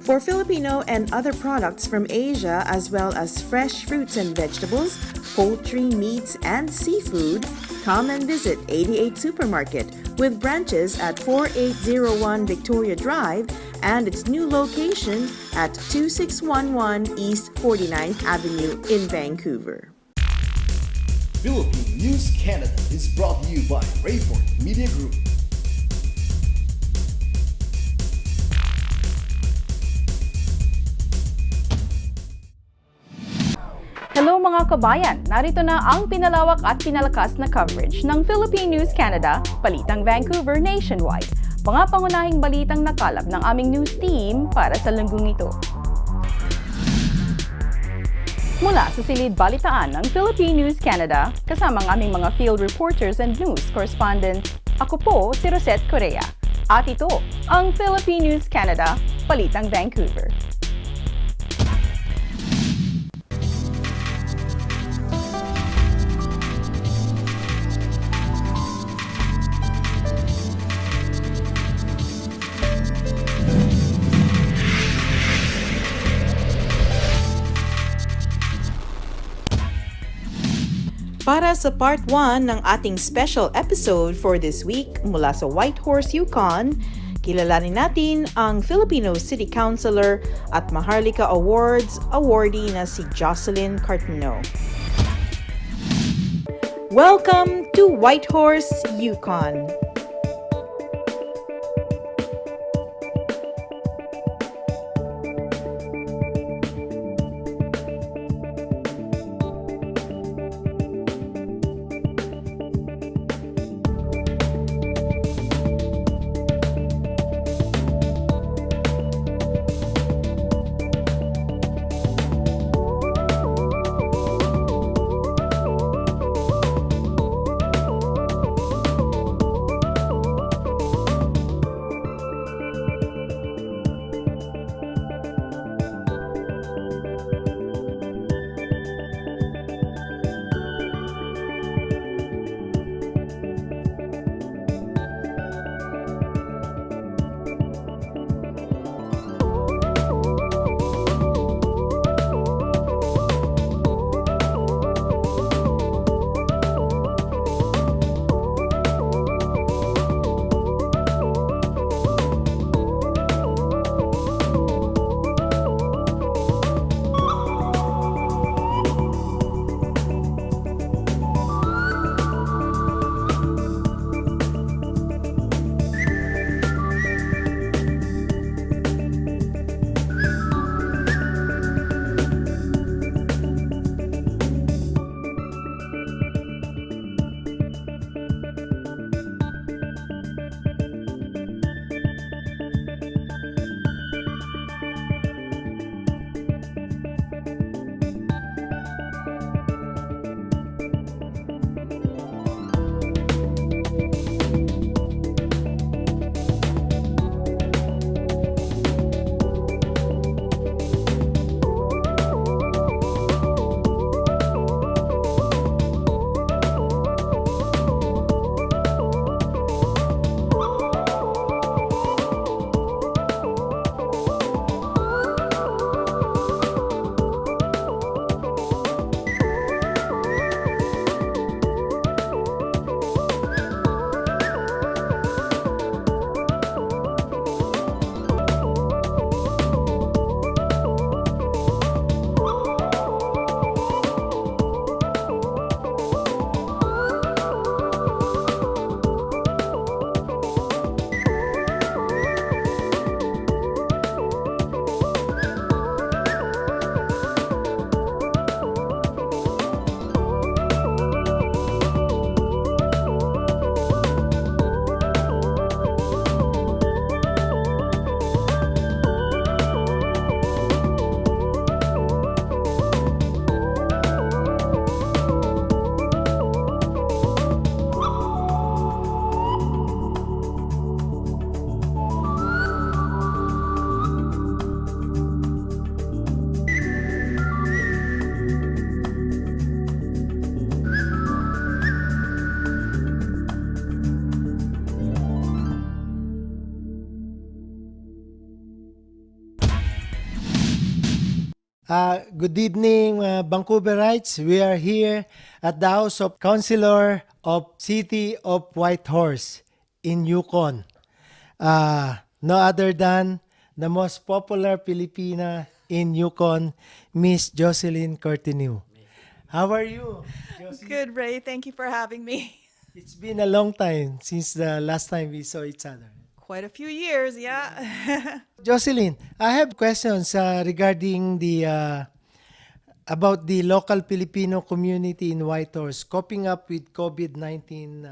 For Filipino and other products from Asia, as well as fresh fruits and vegetables, poultry, meats, and seafood, come and visit 88 Supermarket with branches at 4801 Victoria Drive and its new location at 2611 East 49th Avenue in Vancouver. Philippine News Canada is brought to you by Rayford Media Group. Hello mga kabayan! Narito na ang pinalawak at pinalakas na coverage ng Philippine News Canada, Balitang Vancouver Nationwide. Mga pangunahing balitang nakalap ng aming news team para sa linggong ito. Mula sa silid balitaan ng Philippine News Canada, kasama ang aming mga field reporters and news correspondents, ako po si Rosette Correa. At ito ang Philippine News Canada, Balitang Vancouver. Para sa part 1 ng ating special episode for this week mula sa Whitehorse, Yukon, kilalanin natin ang Filipino City Councilor at Maharlika Awards awardee na si Jocelyn Cartino. Welcome to Whitehorse, Yukon. Good evening, Vancouverites. We are here at the House of Councilor of City of Whitehorse in Yukon. No other than the most popular Filipina in Yukon, Miss Jocelyn Cortinu. How are you, Jocelyn? Good, Ray. Thank you for having me. It's been a long time since the last time we saw each other. Quite a few years, yeah. Jocelyn, I have questions regarding the about the local Filipino community in Whitehorse coping up with COVID-19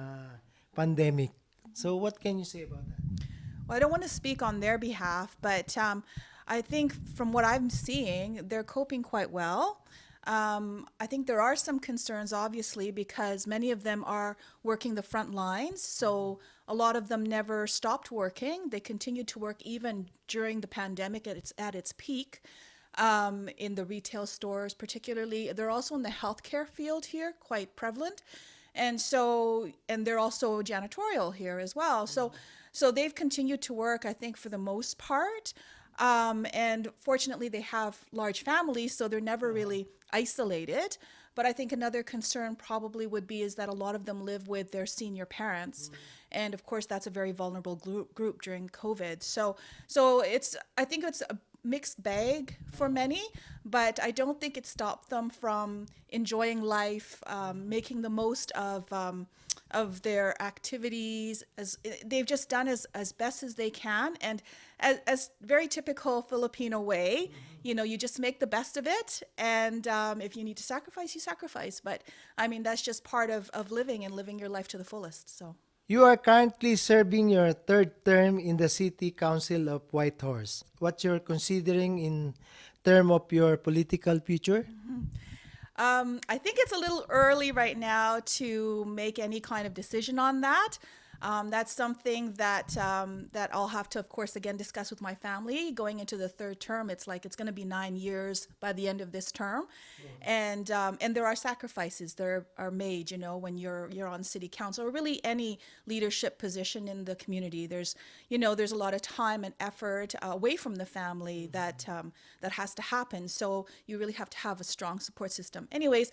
pandemic. So what can you say about that? Well, I don't want to speak on their behalf, but I think from what I'm seeing, they're coping quite well. I think there are some concerns, obviously, because many of them are working the front lines. So a lot of them never stopped working. They continued to work even during the pandemic at its peak. In the retail stores, particularly. They're also in the healthcare field here, quite prevalent. And they're also janitorial here as well. So they've continued to work, I think, for the most part. And fortunately, they have large families, so they're never really isolated. But I think another concern probably would be is that a lot of them live with their senior parents. And of course, that's a very vulnerable group during COVID. So I think it's a mixed bag for many, but I don't think it stopped them from enjoying life, making the most of their activities. As they've just done as best as they can, and as very typical Filipino way, you just make the best of it, and if you need to sacrifice, you sacrifice. But I mean, that's just part of living and living your life to the fullest. So. You are currently serving your third term in the City Council of Whitehorse. What you're considering in term of your political future? I think it's a little early right now to make any kind of decision on that. That's something that I'll have to, of course, again discuss with my family. Going into the third term, it's going to be 9 years by the end of this term, and there are sacrifices that are made. When you're on city council or really any leadership position in the community. There's a lot of time and effort away from the family that has to happen. So you really have to have a strong support system. Anyways.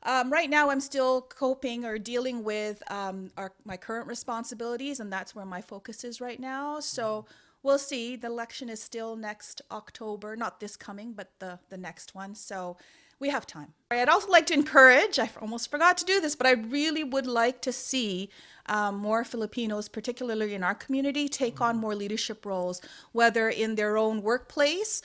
Right now, I'm still coping or dealing with my current responsibilities, and that's where my focus is right now. So we'll see. The election is still next October, not this coming, but the next one. So we have time. I'd also like to encourage, I almost forgot to do this, but I really would like to see more Filipinos, particularly in our community, take on more leadership roles, whether in their own workplace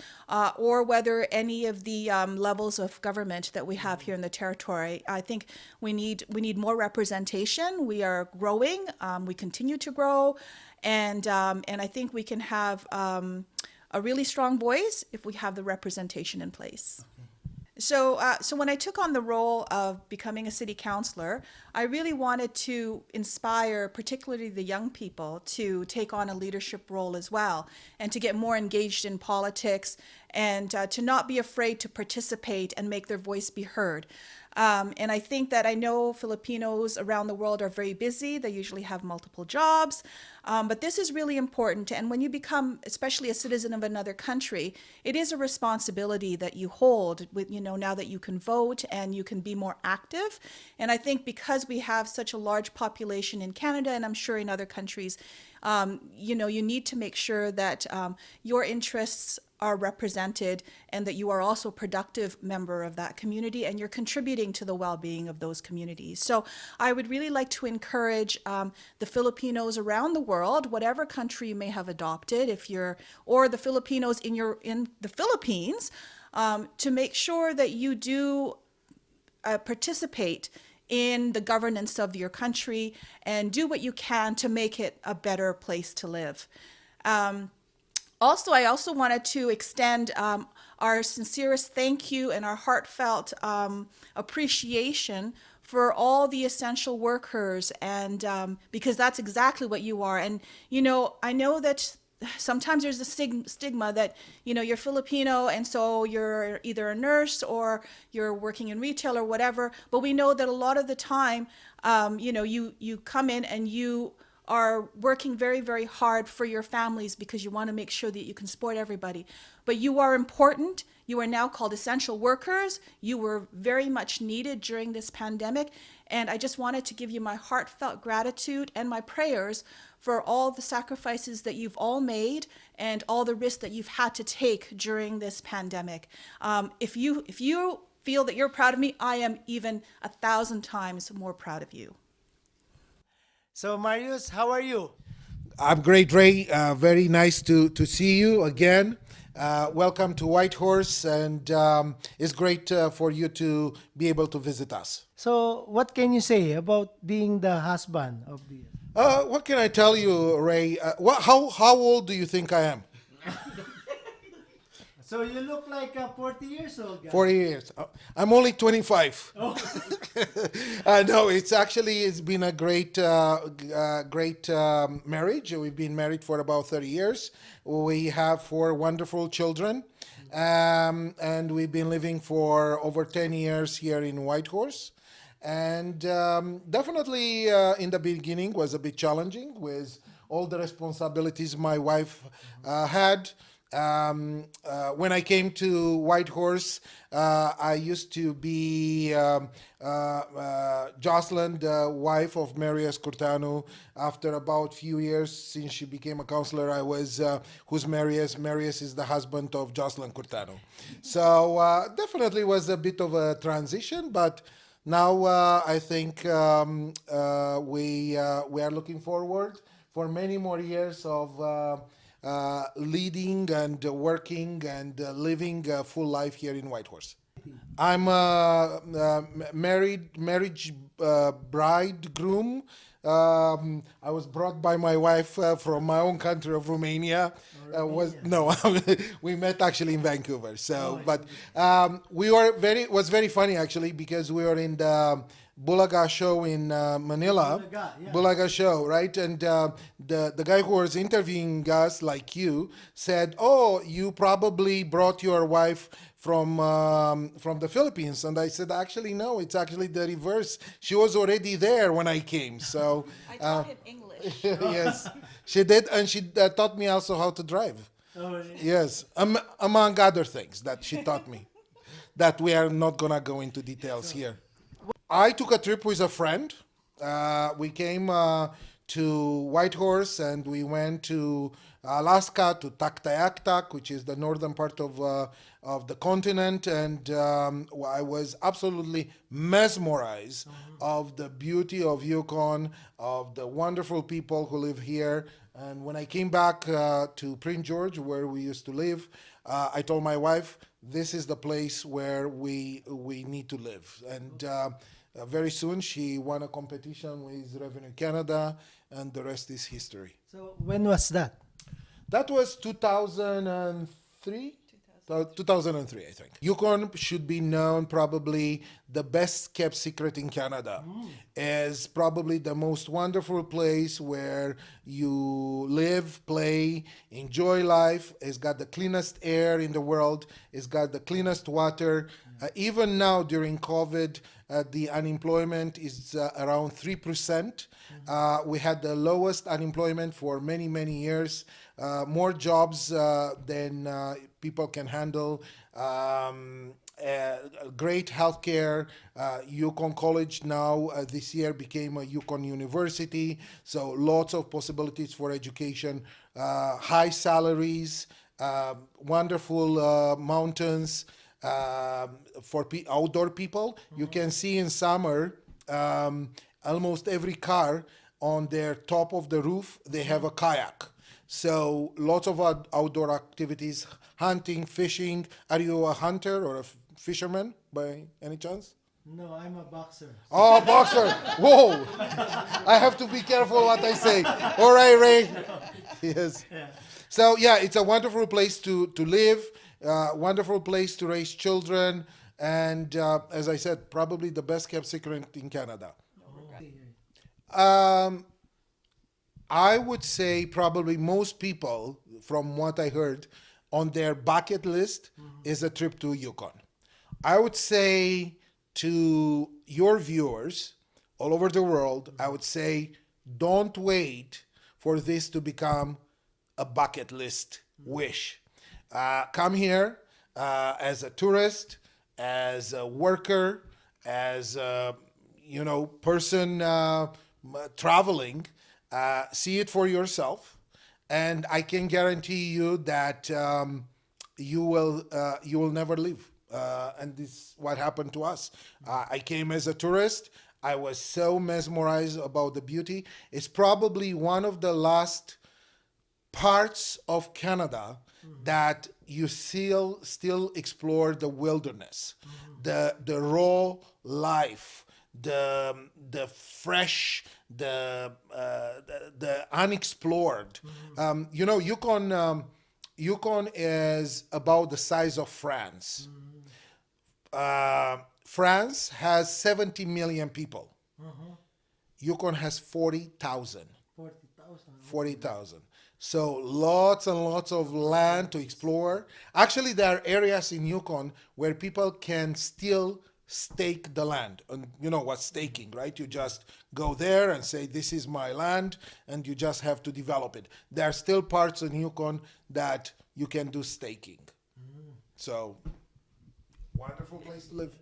or whether any of the levels of government that we have here in the territory. I think we need more representation. We are growing. We continue to grow. And I think we can have a really strong voice if we have the representation in place. So when I took on the role of becoming a city councilor, I really wanted to inspire particularly the young people to take on a leadership role as well and to get more engaged in politics and to not be afraid to participate and make their voice be heard. And I think that I know Filipinos around the world are very busy. They usually have multiple jobs. But this is really important. And when you become, especially a citizen of another country, it is a responsibility that you hold with, now that you can vote and you can be more active. And I think because we have such a large population in Canada, and I'm sure in other countries, you need to make sure that your interests are represented and that you are also a productive member of that community and you're contributing to the well-being of those communities. So I would really like to encourage the Filipinos around the world, whatever country you may have adopted, or the Filipinos in the Philippines, to make sure that you do participate in the governance of your country and do what you can to make it a better place to live. I also wanted to extend our sincerest thank you and our heartfelt appreciation for all the essential workers, and because that's exactly what you are. And I know that sometimes there's a stigma that you're Filipino and so you're either a nurse or you're working in retail or whatever. But we know that a lot of the time, you come in and you are working very, very hard for your families because you want to make sure that you can support everybody. But you are important. You are now called essential workers. You were very much needed during this pandemic. And I just wanted to give you my heartfelt gratitude and my prayers for all the sacrifices that you've all made and all the risks that you've had to take during this pandemic. If you feel that you're proud of me, I am even 1,000 times more proud of you. So, Marius, how are you? I'm great, Ray. Very nice to see you again. Welcome to Whitehorse, and it's great for you to be able to visit us. So, what can you say about being the husband of the... What can I tell you, Ray? How old do you think I am? So, you look like a 40 years old guy. 40 years. I'm only 25. Oh. No, it's been a great marriage. We've been married for about 30 years. We have 4 wonderful children. And we've been living for over 10 years here in Whitehorse. And definitely in the beginning was a bit challenging with all the responsibilities my wife had. When I came to Whitehorse, I used to be Jocelyn, the wife of Marius Curtano. After about few years, since she became a counselor, I was who's Marius? Marius is the husband of Jocelyn Curtano. So definitely was a bit of a transition, but now I think we are looking forward for many more years of leading and working and living a full life here in Whitehorse. I'm a marriage bridegroom. I was brought by my wife from my own country of Romania. We met actually in Vancouver. So, but it was very funny actually because we were in the Bulaga show in Manila. Bulaga show, right? And the guy who was interviewing us, like you, said, "Oh, you probably brought your wife from the Philippines." And I said, "Actually, no. It's actually the reverse. She was already there when I came." So I taught him English. yes, she did, and she taught me also how to drive. Oh, really? Yes, among other things that she taught me, that we are not gonna go into details here. I took a trip with a friend. We came to Whitehorse and we went to Alaska, to Taktayak, which is the northern part of the continent, and I was absolutely mesmerized of the beauty of Yukon, of the wonderful people who live here. And when I came back to Prince George, where we used to live, I told my wife, this is the place where we need to live. And very soon she won a competition with Revenue Canada, and the rest is history. So, when was that? That was 2003? 2003, I think. Yukon should be known probably the best kept secret in Canada. As probably the most wonderful place where you live, play, enjoy life. It's got the cleanest air in the world. It's got the cleanest water. Even now during COVID, the unemployment is around 3%. We had the lowest unemployment for many, many years. More jobs than people can handle. Great healthcare. Yukon College now this year became a Yukon University. So lots of possibilities for education. High salaries. Wonderful mountains. For outdoor people, you can see in summer almost every car on their top of the roof they have a kayak. So lots of outdoor activities, hunting, fishing. Are you a hunter or a fisherman by any chance? No, I'm a boxer. Oh, boxer! Whoa! I have to be careful what I say. All right, Ray. Yes. So yeah, it's a wonderful place to live. Wonderful place to raise children, and as I said, probably the best kept secret in Canada. I would say probably most people, from what I heard, on their bucket list is a trip to Yukon. I would say to your viewers all over the world, I would say Don't wait for this to become a bucket list wish. Come here as a tourist, as a worker, as a person traveling. See it for yourself, and I can guarantee you that you will never leave. And this is what happened to us. I came as a tourist. I was so mesmerized about the beauty. It's probably one of the last parts of Canada that you still explore the wilderness, the raw life, the fresh, the unexplored. Yukon is about the size of France. France has 70 million people. Yukon has 40,000. 40,000. So lots and lots of land to explore. Actually, there are areas in Yukon where people can still stake the land. And you know what's staking, right? You just go there and say, this is my land, and you just have to develop it. There are still parts in Yukon that you can do staking. So, wonderful place to live.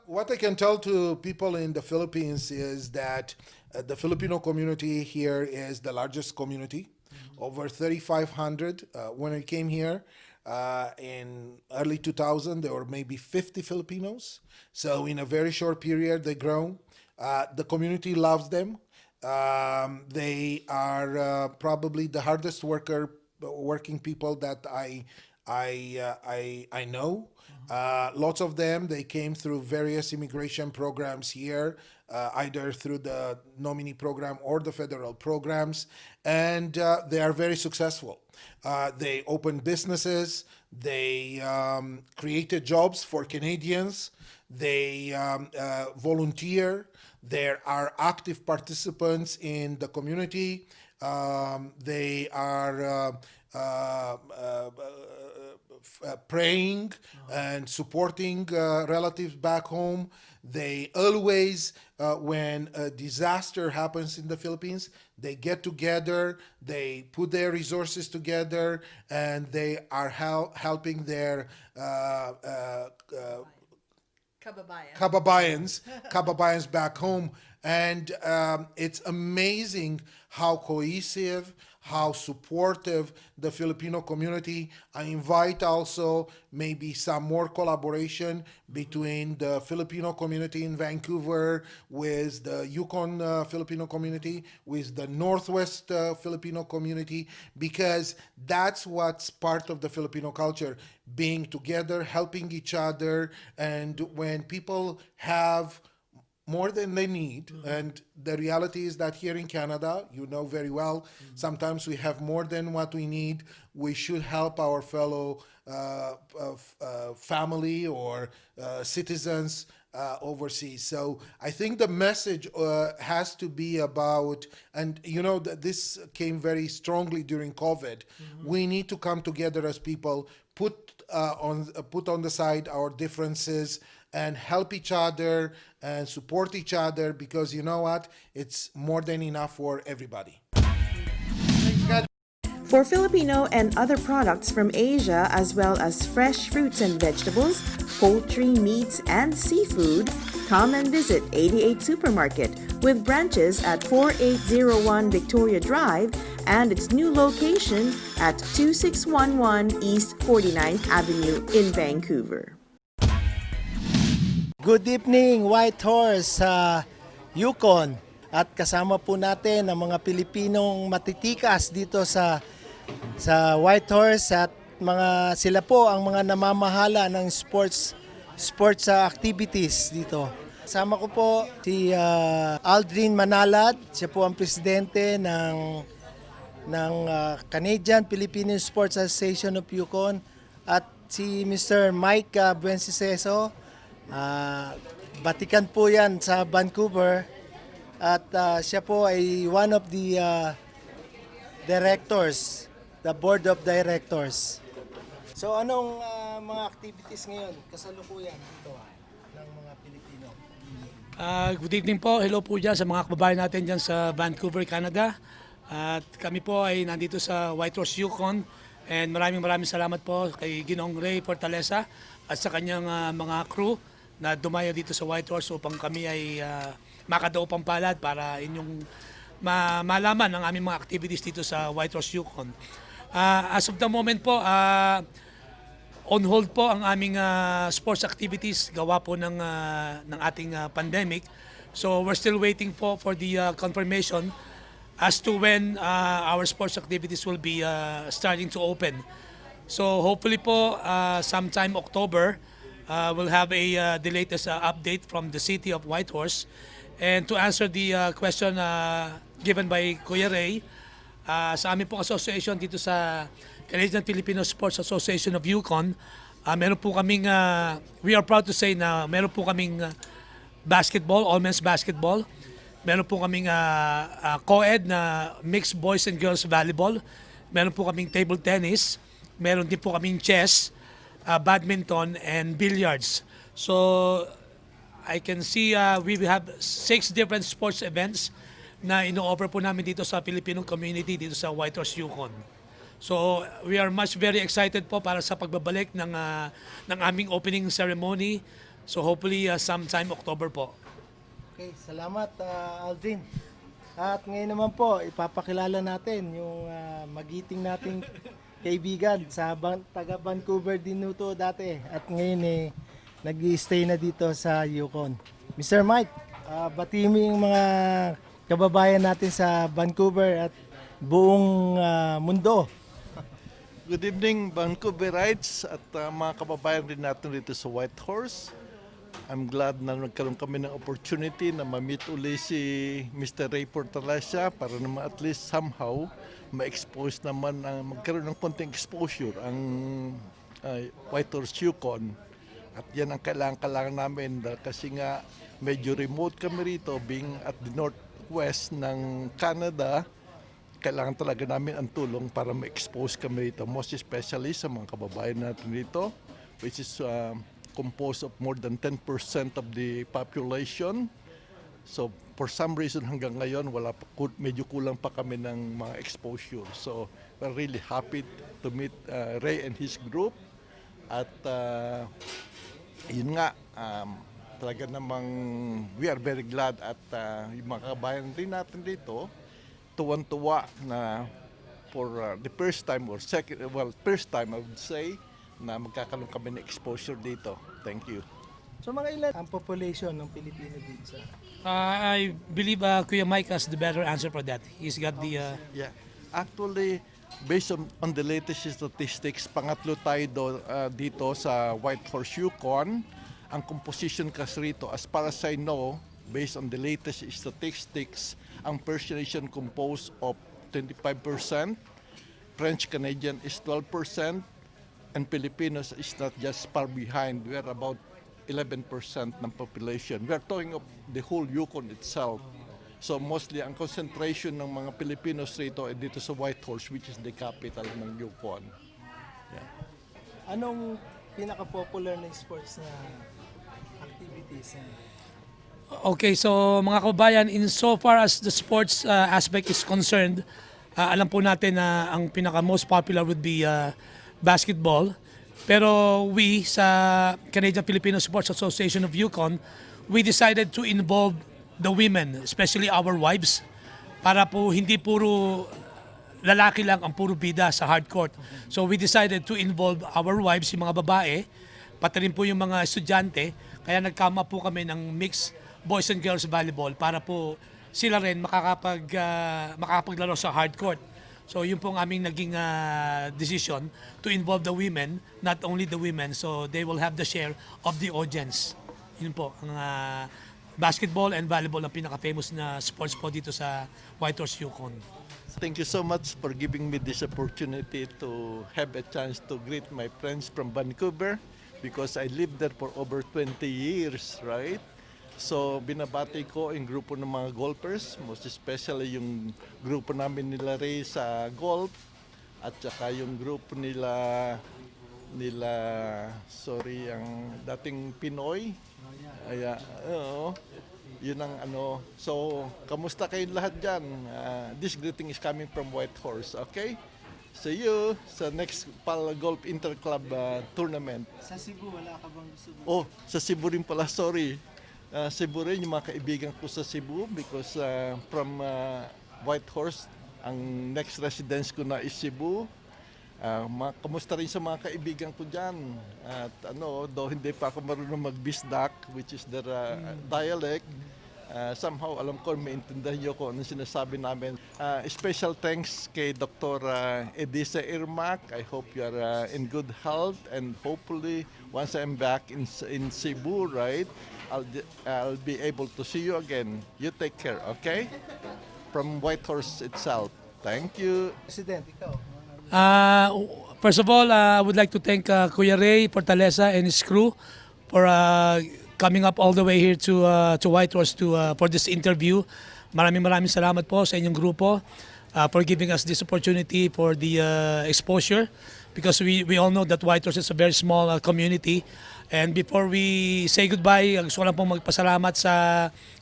What I can tell to people in the Philippines is that the Filipino community here is the largest community. Over 3,500. When I came here in early 2000, there were maybe 50 Filipinos. So in a very short period, they grow. The community loves them. They are probably the hardest working people that I know. Lots of them, they came through various immigration programs here, either through the nominee program or the federal programs, and they are very successful. They opened businesses, they created jobs for Canadians, they volunteer, there are active participants in the community, they are praying and supporting relatives back home. They always, when a disaster happens in the Philippines, they get together, they put their resources together, and they are helping their kababayans back home. And it's amazing how cohesive, how supportive the Filipino community. I invite also maybe some more collaboration between the Filipino community in Vancouver with the Yukon Filipino community, with the Northwest Filipino community, because that's what's part of the Filipino culture, being together, helping each other, and when people have more than they need. And the reality is that here in Canada, you know very well, sometimes we have more than what we need. We should help our fellow family or citizens overseas. So I think the message has to be about, and this came very strongly during COVID. We need to come together as people, put on the side our differences, and help each other and support each other, because you know what? It's more than enough for everybody. For Filipino and other products from Asia, as well as fresh fruits and vegetables, poultry, meats, and seafood, come and visit 88 Supermarket with branches at 4801 Victoria Drive and its new location at 2611 East 49th Avenue in Vancouver. Good evening, White Horse sa Yukon. At kasama po natin ang mga Pilipinong matitikas dito sa White Horse, at sila po ang mga namamahala ng sports activities dito. Kasama ko po si Aldrin Manalad, siya po ang presidente ng Canadian Filipino Sports Association of Yukon, at si Mr. Mike Buenceseso. Batikan po yan sa Vancouver, at siya po ay one of the directors, the board of directors. So anong mga activities ngayon kasalukuyan dito ng mga Pilipino? Good evening po. Hello po dyan sa mga kababayan natin dyan sa Vancouver, Canada. At kami po ay nandito sa Whitehorse, Yukon. And maraming salamat po kay Ginoong Ray Fortaleza at sa kanyang mga crew na dumayo dito sa Whitehorse upang kami ay makadaupang palad para inyong malaman ang aming mga activities dito sa Whitehorse, Yukon. As of the moment po, on hold po ang aming sports activities gawa po ng ating pandemic. So we're still waiting po for the confirmation as to when our sports activities will be starting to open. So hopefully po sometime October we'll have the latest update from the city of Whitehorse. And to answer the question given by Kuya Ray, sa aming pong association dito sa Canadian Filipino Sports Association of Yukon, meron po kaming, we are proud to say na meron po kaming basketball, all men's basketball. Meron po kaming co-ed na mixed boys and girls volleyball. Meron po kaming table tennis. Meron din po kaming chess, badminton, and billiards. So I can see we have 6 different sports events na ino-offer po namin dito sa Filipino community dito sa Whitehorse, Yukon. So we are very excited po para sa pagbabalik ng aming opening ceremony. So hopefully sometime October po. Okay, salamat Aldrin. At ngayon naman po, ipapakilala natin yung magiting nating kaibigan sa taga Vancouver din to dati. At ngayon nag-stay na dito sa Yukon. Mr. Mike, batiin mo yung mga kababayan natin sa Vancouver at buong mundo. Good evening, Vancouverites at mga kababayan rin natin dito sa Whitehorse. I'm glad na nagkaroon kami ng opportunity na ma-meet uli si Mr. Ray Fortaleza para naman at least somehow ma-expose naman, magkaroon ng konting exposure ang Whitehorse Yukon. At yan ang kailangan namin kasi nga medyo remote kami rito being at the northwest ng Canada. Kailangan talaga namin ang tulong para ma-expose kami rito, most especially sa mga kababayan natin rito, which is composed of more than 10% of the population. So for some reason hanggang ngayon medyo kulang pa kami ng mga exposure. So we're really happy to meet Ray and his group. At yun nga, talaga namang we are very glad at yung mga kababayan rin natin dito, tuwan-tuwa na for the first time or first time I would say na magkakaroon kami ng exposure dito. Thank you. So mga ilan ang population ng Pilipino dito sa... I believe Kuya Mike has the better answer for that. He's got the... Yeah. Actually, based on the latest statistics, pangatlo tayo dito sa Whitehorse, Yukon. Ang composition kasi rito, as far as I know, based on the latest statistics, ang First Nation composed of 25%, French-Canadian is 12%, and Filipinos is not just far behind. We are about 11% ng population. We are talking of the whole Yukon itself. So mostly ang concentration ng mga Filipinos rito ay dito sa Whitehorse, which is the capital ng Yukon. Yeah. Anong pinaka-popular na sports na activities? Okay, so mga kababayan, in so far as the sports aspect is concerned, alam po natin na ang pinaka-most popular would be basketball. Pero we sa Canadian Filipino Sports Association of Yukon, we decided to involve the women, especially our wives, para po hindi puro lalaki lang ang puro bida sa hard court. So we decided to involve our wives, yung mga babae, pati rin po yung mga estudyante, kaya nagkama po kami ng mixed boys and girls volleyball para po sila rin makakapaglaro sa hard court. So yun po ang aming naging decision to involve the women, not only the women, so they will have the share of the audience. Yun po, ang basketball and volleyball ang pinaka-famous na sports po dito sa Whitehorse, Yukon. Thank you so much for giving me this opportunity to have a chance to greet my friends from Vancouver because I lived there for over 20 years, right? So binabati ko yung grupo ng mga golfers, most especially yung grupo namin nila Ray sa golf at saka yung grupo nila ang dating Pinoy. Yun ang ano. So, kamusta kayong lahat dyan? This greeting is coming from Whitehorse, okay? See you sa next Pal Golf Interclub tournament. Sa Cebu, wala ka bang gusto mo? Oh, sa Cebu rin pala, sorry. Cebu rin, yung mga kaibigan ko sa Cebu because from Whitehorse, ang next residence ko na is Cebu. Kamusta rin sa mga kaibigan ko dyan. At ano, though hindi pa ako marunong mag-Bisdak, which is their dialect, somehow alam ko, maintindihan nyo kung anong sinasabi namin. Special thanks kay Dr. Edisa Irmak. I hope you are in good health and hopefully once I'm back in Cebu, right, I'll be able to see you again. You take care, okay? From Whitehorse itself. Thank you. President, ikaw. First of all, I would like to thank Kuya Ray Fortaleza and his crew for coming up all the way here to Whitehorse for this interview. Maraming salamat po sa inyong grupo for giving us this opportunity for the exposure because we all know that Whitehorse is a very small community. And before we say goodbye, gusto ko lang pong magpasalamat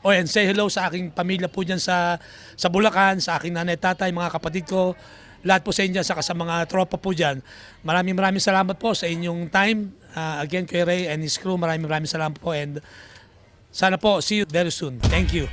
and say hello sa aking pamilya po dyan sa Bulacan, sa aking nanay, tatay, mga kapatid ko, lahat po sa inyo saka sa mga tropa po dyan. Maraming salamat po sa inyong time. Again, Kuya Ray and his crew, maraming salamat po and sana po see you very soon. Thank you.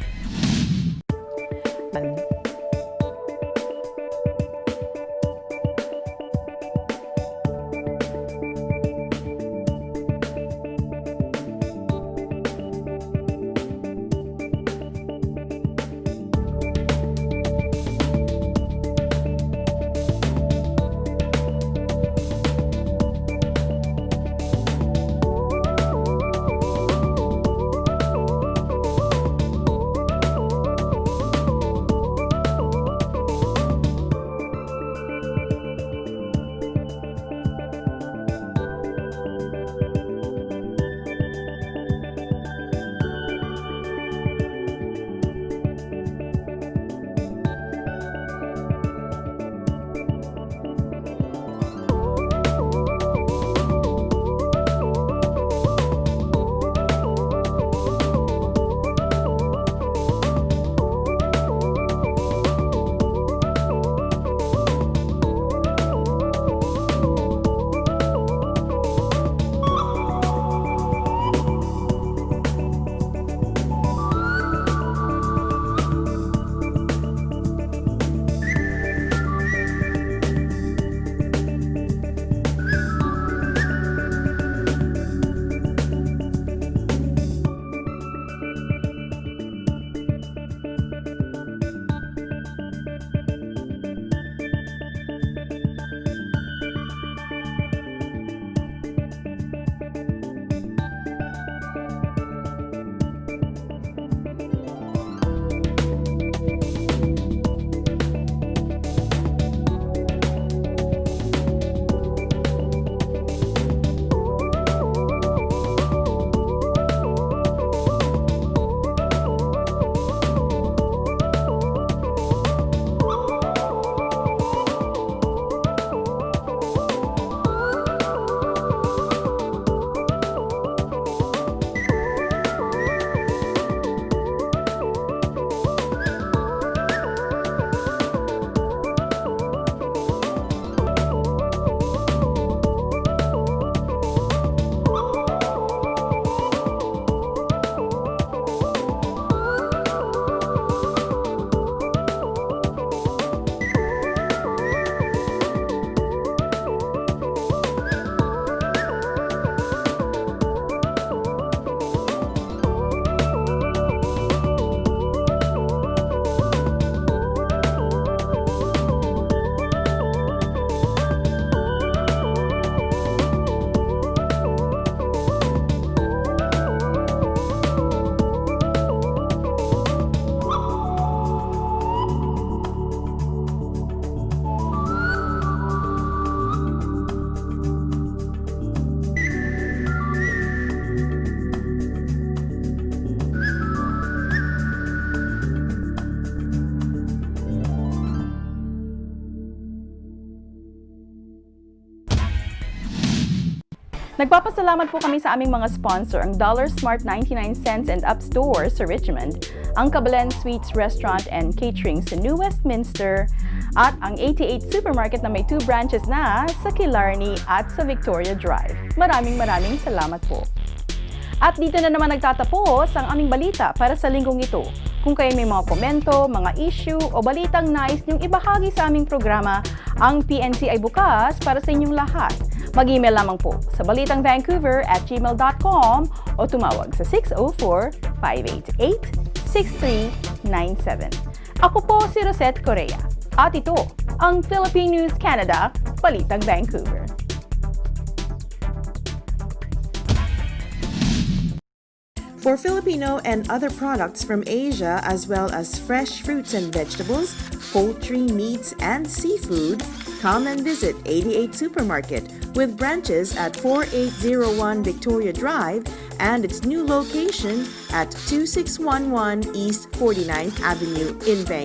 Nagpapasalamat po kami sa aming mga sponsor, ang Dollar Smart 99 cents and Up Store sa Richmond, ang Kabalen Sweets Restaurant and Catering sa New Westminster, at ang 88 Supermarket na may 2 branches na sa Killarney at sa Victoria Drive. Maraming salamat po. At dito na naman nagtatapos ang aming balita para sa linggong ito. Kung kayo may mga komento, mga issue o balitang nais niyong ibahagi sa aming programa, ang PNC ay bukas para sa inyong lahat. Mag-email lamang po sa balitangvancouver@gmail.com o tumawag sa 604-588-6397. Ako po si Rosette Correa at ito ang Philippine News Canada, Balitang Vancouver. For Filipino and other products from Asia, as well as fresh fruits and vegetables, poultry, meats, and seafood, come and visit 88 Supermarket with branches at 4801 Victoria Drive and its new location at 2611 East 49th Avenue in Vancouver.